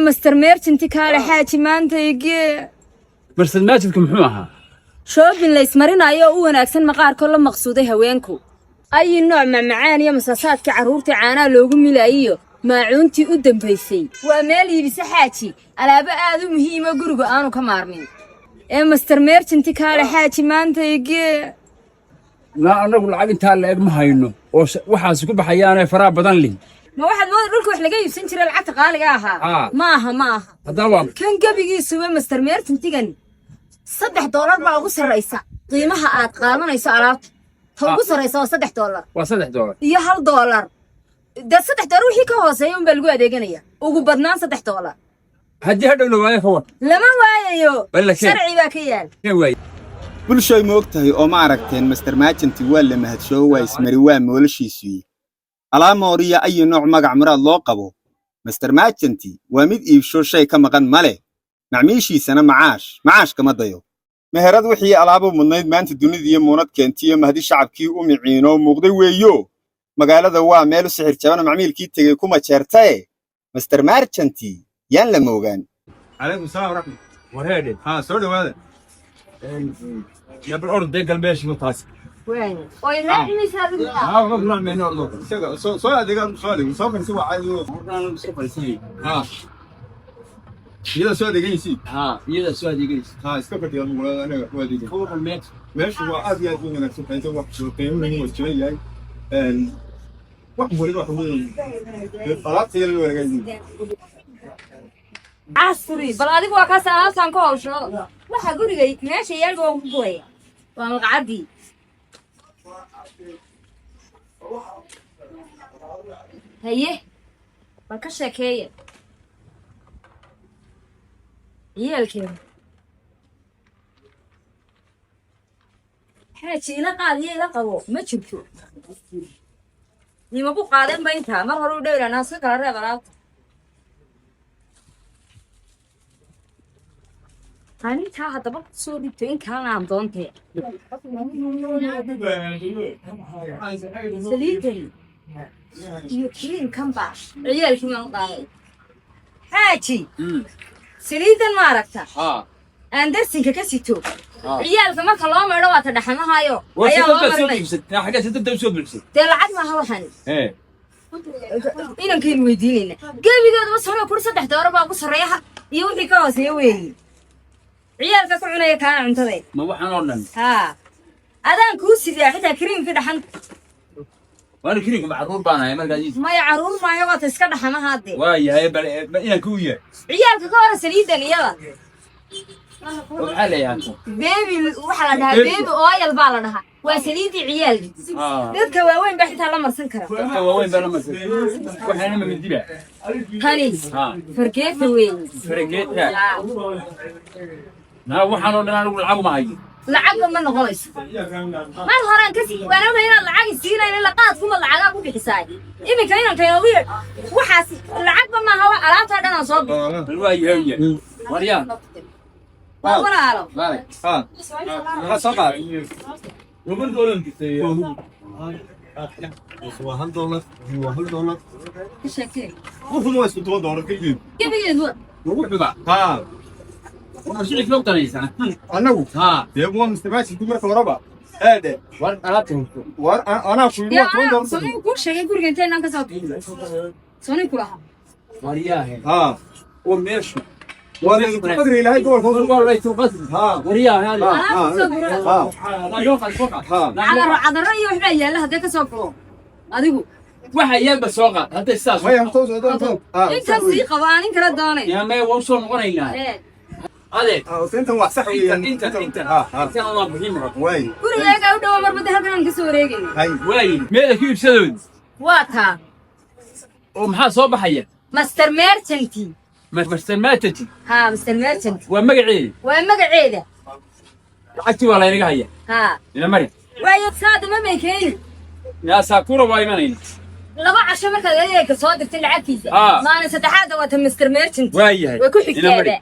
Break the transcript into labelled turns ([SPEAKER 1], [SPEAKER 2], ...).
[SPEAKER 1] مستر ميرشنت كاله حاجي maanta igi
[SPEAKER 2] مستر ماجدكم muxuu ahaa
[SPEAKER 1] shoobin la ismarinayo u wanaagsan maqaarka la maqsuuday haweenku ay nooc macaan iyo masasaadka caruurta caana loogu milayo maacuuntii u dambeysay waa meel iibisa xaaji alaaba aad u muhiim ah guriga aanu ka maarmin ee مستر ميرشنت kaale xaaji maanta igi
[SPEAKER 2] la anagu lacag inta la eeg ma hayno oo waxaas ku baxayaan faraha badan leh
[SPEAKER 1] ما واحد ما dhulka wax laga iibsan jiray lacagta qaaliga ahaa ma aha
[SPEAKER 2] hadaba
[SPEAKER 1] kan gabigiisu waa مستر ميرشنtigan $3 baa ugu sareysa qiimaha aad qaadanayso alaabta ugu sareysa $3
[SPEAKER 2] waa $3
[SPEAKER 1] iyo $1 da $3 wixii ka hooseeyo baa lagu adeeganaya ugu badnaan $3
[SPEAKER 2] hadii hadhow la waayo fawad
[SPEAKER 1] lama waayayo sharci baa ka yaal
[SPEAKER 3] bulshay ma ogtahay oo ma aragteen Mr. Merchant waa la mahadsho waa ismari waa moolashiisii alaamoriya ay nooc magac muraad loo qabo Mr. Merchant waa mid iibsho shay ka maqan male macmiishiisana macaash kama dayo meherad wixii alaabo mudnayd maanta dunida iyo muunad keentiyo mahdi shacabkii u miciino muuqday weeyo magaalada waa meel u sixir jaban macmiilkii tagay kuma jeertay Mr. Merchant yaan la moogaan
[SPEAKER 4] alaykum salaam warahmatullahi
[SPEAKER 2] wareede
[SPEAKER 4] soo dhawaada
[SPEAKER 2] يا بالأرض ده قلبي إيش متعس
[SPEAKER 1] وين لا مثال
[SPEAKER 2] قبل ما نقول
[SPEAKER 4] سؤال دقيقة سؤال سوف نسوي عايزه يلا سؤال دقيقة
[SPEAKER 2] يلا سؤال دقيقة
[SPEAKER 4] اسكت يا مولانا أنا ودي
[SPEAKER 2] خور المات
[SPEAKER 4] ماشي هو أبي يكون أنا سوف أنت وقت قيمة وشوي جاي واحد خلاص هي اللي جاي
[SPEAKER 1] عصري بل adigu waa ka salaamsan ka hawsho waxa guriga meesha yaal oo ku gooyay waa maqcadi haye bal ka sheekeeye yaalkeen xaaji ila qaadiye ila qabo ma jirto nima ku qaadan ba inta mar hore u dheeraana iska kala reeb alaabta أنا تاها دبل سوري تين كان عم دونتي سليتي يكين كم باش عيال كمان طاي حاجي سليتن ما ركتا أندرسين كسيتو عيال كمان كلام مرة وتدحنا هايو
[SPEAKER 2] حاجة ستة بسوق بلسي
[SPEAKER 1] تلعب ما هو حن إنك كين ويديننا قبل كده بس هنا كل صدق دارة بقى صريحة يوم كاس يوين عيالك كعناية كان عنتظي
[SPEAKER 2] ما هو حنورنا
[SPEAKER 1] أذان كوسي ذي حتى كريم كده حن
[SPEAKER 2] وأنا كريم معروف بنا يا مرجعيس
[SPEAKER 1] ما يعرون ما يبغى تسكت حما هادي
[SPEAKER 2] واي هاي بل كوية
[SPEAKER 1] عيالك كوره سليدا يلا
[SPEAKER 2] وحالي يعني
[SPEAKER 1] بيبي وحلا ده بيبي أويل بالنا وسليدي عيالي ذيك كواوين بحث على مرسل كرا
[SPEAKER 2] كواوين بنا مرسل وحنا ما بنديله
[SPEAKER 1] هني فرقت وين
[SPEAKER 2] فرقت لا وحنا نقول العب معي
[SPEAKER 1] لعب ما نقولش ما الهران كسي وانا هنا العاب سينا الا قاد كل العاب ku bixisay imika inaan kayowiir waxaas lacag ma hawa alaabta dhan soo
[SPEAKER 2] waayahay wariyaan
[SPEAKER 1] walaalo
[SPEAKER 4] ها صقر
[SPEAKER 2] ومن دولن كتير
[SPEAKER 4] هو $100 هو $100
[SPEAKER 1] شكل
[SPEAKER 4] هو ما اسمه $2 كيف
[SPEAKER 1] كيف
[SPEAKER 2] روح بقى أنا شو لك نقطة ليس
[SPEAKER 4] أنا يبغى مستمعش تقول كهرباء هذا
[SPEAKER 2] وأنا
[SPEAKER 4] أنا في
[SPEAKER 1] يا سوني كل شيء يقول أنت أنا كسبت سوني كلها
[SPEAKER 2] ورياه وماشي
[SPEAKER 4] وأنا أدري لا يقول
[SPEAKER 2] والله رئيس القسم ورياه هذا
[SPEAKER 1] على الرأي وحنا يلا هذاك سوقه أديكو
[SPEAKER 2] waxa yeelba soo qaad hadda istaas
[SPEAKER 4] way aan toos ah
[SPEAKER 1] inta si qabanin kala doonay
[SPEAKER 2] yaa may wuu soo noqonaynaa adeeg
[SPEAKER 4] inta wax sax
[SPEAKER 2] inta ma bixin rab
[SPEAKER 4] way
[SPEAKER 1] guriga u dhaw marbada halkan ka soo wareegay
[SPEAKER 2] way meela ku ibsadood
[SPEAKER 1] waa ta
[SPEAKER 2] oo maxaa soo baxaya
[SPEAKER 1] Mr. Merchant
[SPEAKER 2] Mr. Merchant
[SPEAKER 1] Mr. Merchant
[SPEAKER 2] waa magaceeda lacagti waa la inaga haya ina mari
[SPEAKER 1] waayo saad ma meekeen
[SPEAKER 2] yaa saakura waa imanayna
[SPEAKER 1] laba casho marka ay ka soo dirtay lacagtiisa maana saddexaad waa Mr. Merchant
[SPEAKER 2] waayahay
[SPEAKER 1] way ku xigteeda